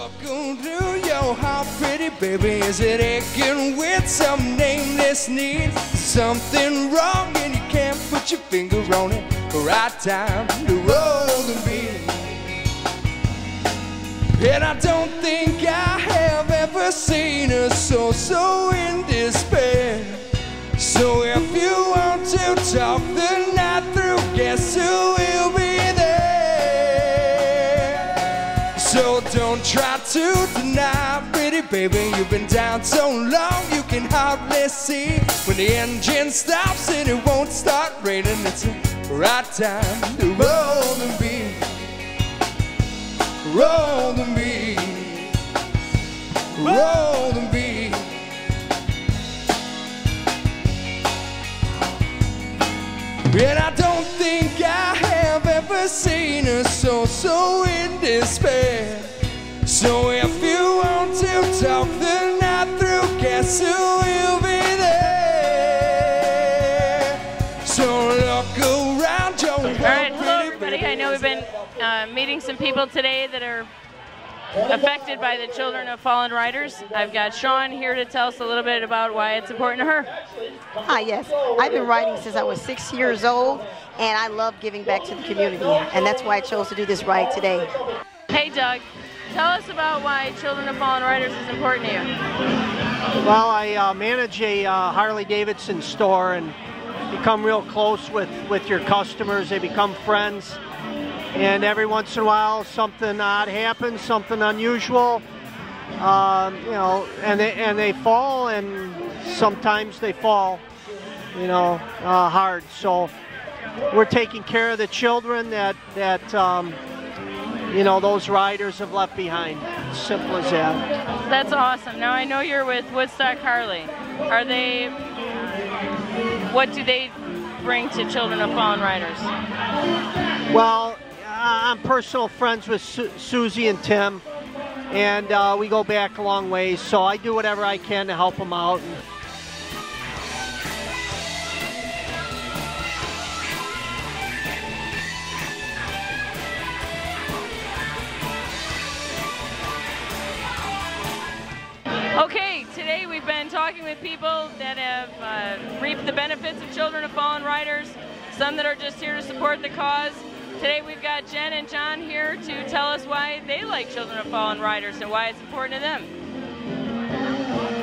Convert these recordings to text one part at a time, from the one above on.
Welcome to your heart, pretty baby. Is it aching with some nameless need? Something wrong and you can't put your finger on it. Right time to roll the beat. And I don't think I have ever seen a so in despair. So if you want to talk the night through, guess who will be there? So don't try to deny, pretty baby, you've been down so long you can hardly see. When the engine stops and it won't start raining, it's the right time to roll the beat. Roll the beat. Roll the beat. And I don't think I have ever seen a so in despair. So if you want to talk the night through, guess who will be there? So look around your world. All right, hello everybody. I know we've been meeting some people today that are affected by the Children of Fallen Riders. I've got Sean here to tell us a little bit about why it's important to her. Hi, yes. I've been riding since I was 6 years old, and I love giving back to the community, and that's why I chose to do this ride today. Hey, Doug, tell us about why Children of Fallen Riders is important to you. Well, I manage a Harley-Davidson store and become real close with your customers. They become friends. And every once in a while, something odd happens, something unusual, you know, and they fall, and sometimes they fall, you know, hard. So we're taking care of the children that you know, those riders have left behind. Simple as that. That's awesome. Now I know you're with Woodstock Harley. Are they? What do they bring to Children of Fallen Riders? Well, I'm personal friends with Susie and Tim, and we go back a long ways, so I do whatever I can to help them out. Okay, today we've been talking with people that have reaped the benefits of Children of Fallen Riders, some that are just here to support the cause. Today we've got Jen and John here to tell us why they like Children of Fallen Riders and why it's important to them.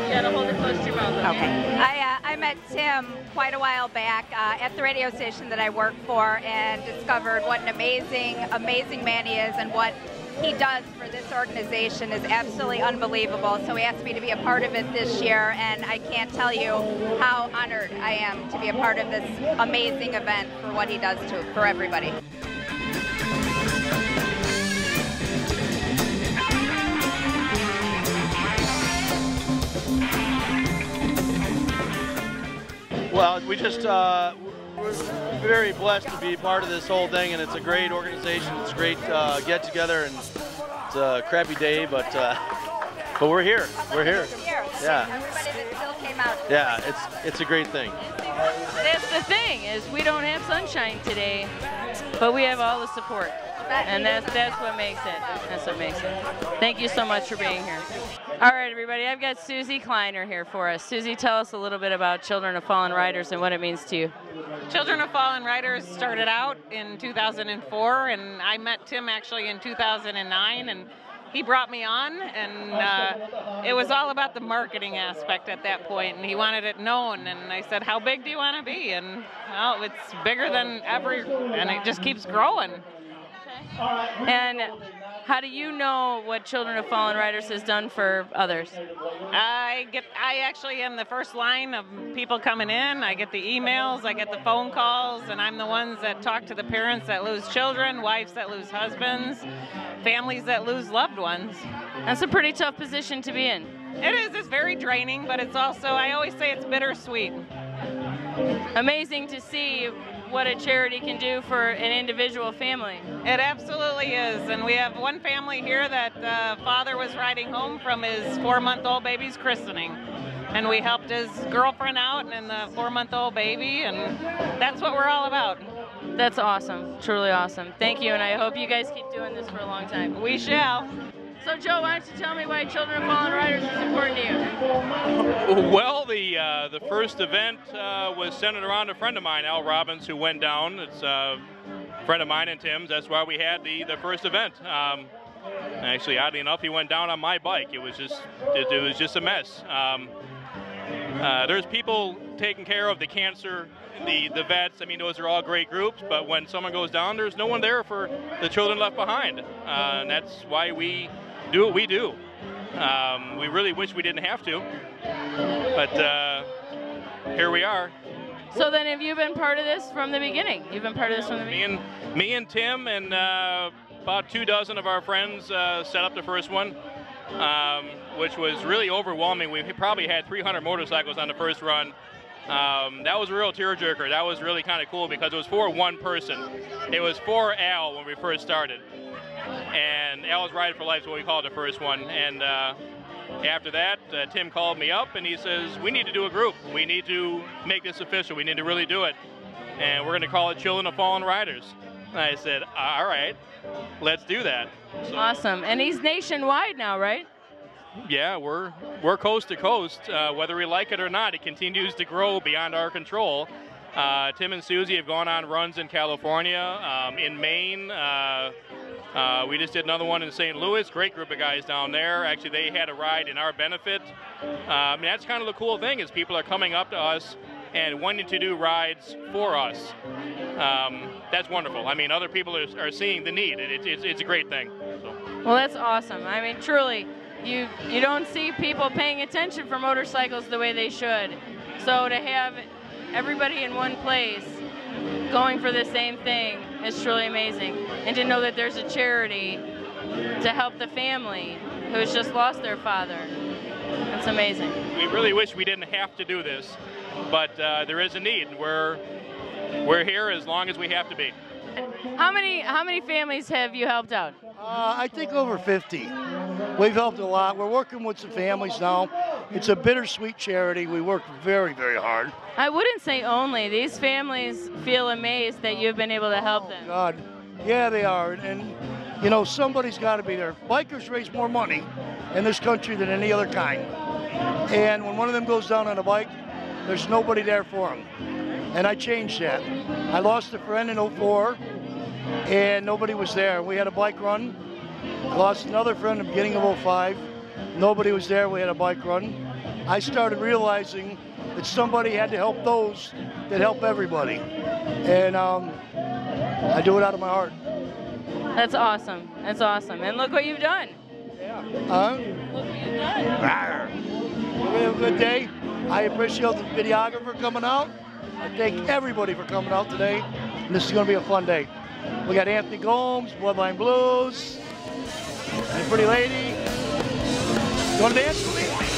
You gotta hold it close to your mouth. Okay. I met Tim quite a while back at the radio station that I work for, and discovered what an amazing man he is, and what he does for this organization is absolutely unbelievable. So he asked me to be a part of it this year, and I can't tell you how honored I am to be a part of this amazing event for what he does for everybody. Well, we're very blessed to be part of this whole thing, and it's a great organization. It's a great get together, and it's a crappy day, but we're here. We're here. Yeah. Everybody that still came out. Yeah, it's a great thing. That's the thing, is we don't have sunshine today, but we have all the support. And that's what makes it. That's what makes it. Thank you so much for being here. All right, everybody, I've got Susie Kleiner here for us. Susie, tell us a little bit about Children of Fallen Riders and what it means to you. Children of Fallen Riders started out in 2004, and I met Tim actually in 2009, and he brought me on, and it was all about the marketing aspect at that point, and he wanted it known, and I said, how big do you want to be? And well, it's bigger than ever, and it just keeps growing. And how do you know what Children of Fallen Riders has done for others? I actually am the first line of people coming in. I get the emails, I get the phone calls, and I'm the ones that talk to the parents that lose children, wives that lose husbands, families that lose loved ones. That's a pretty tough position to be in. It is. It's very draining, but it's also, I always say it's bittersweet. Amazing to see what a charity can do for an individual family. It absolutely is, and we have one family here that father was riding home from his 4-month-old baby's christening, and we helped his girlfriend out and the 4-month-old baby, and that's what we're all about. That's awesome, truly awesome. Thank you, and I hope you guys keep doing this for a long time. We shall. So Joe, why don't you tell me why Children of Fallen Riders is important to you? Well, the first event was centered around a friend of mine, Al Robbins, who went down. It's a friend of mine and Tim's. That's why we had the first event. Actually, oddly enough, he went down on my bike. It was just a mess. There's people taking care of the cancer, the vets. I mean, those are all great groups, but when someone goes down, there's no one there for the children left behind. And that's why we do what we do. We really wish we didn't have to, but here we are. So then have you been part of this from the beginning? You've been part of this from the beginning? Me and Tim and about 24 of our friends set up the first one, which was really overwhelming. We probably had 300 motorcycles on the first run. That was a real tearjerker. That was really kind of cool because it was for one person. It was for Al when we first started. And Al's Ride for Life is what we called the first one. And after that, Tim called me up and he says, we need to do a group. We need to make this official. We need to really do it. And we're going to call it Children of Fallen Riders. And I said, all right, let's do that. So, awesome. And he's nationwide now, right? Yeah, we're coast to coast. Whether we like it or not, it continues to grow beyond our control. Tim and Susie have gone on runs in California, in Maine. We just did another one in St. Louis. Great group of guys down there. Actually, they had a ride in our benefit. I mean, that's kind of the cool thing is people are coming up to us and wanting to do rides for us. That's wonderful. I mean, other people are seeing the need. It's a great thing. So. Well, that's awesome. I mean, truly, you don't see people paying attention for motorcycles the way they should. So to have everybody in one place going for the same thing is truly amazing. And to know that there's a charity to help the family who's just lost their father. That's amazing. We really wish we didn't have to do this, but there is a need. We're here as long as we have to be. How many families have you helped out? I think over 50. We've helped a lot. We're working with some families now. It's a bittersweet charity. We work very, very hard. I wouldn't say only. These families feel amazed that you've been able to help them. God, yeah, they are. And you know, somebody's got to be there. Bikers raise more money in this country than any other kind. And when one of them goes down on a bike, there's nobody there for him. And I changed that. I lost a friend in '04, and nobody was there. We had a bike run. I lost another friend in the beginning of '05. Nobody was there. We had a bike run. I started realizing that somebody had to help those that help everybody. And I do it out of my heart. That's awesome. That's awesome. And look what you've done. Yeah. Look what you've done. We have a good day. I appreciate the videographer coming out. I thank everybody for coming out today. And this is going to be a fun day. We got Anthony Gomes, Bloodline Blues, and a pretty lady. You want to dance with me?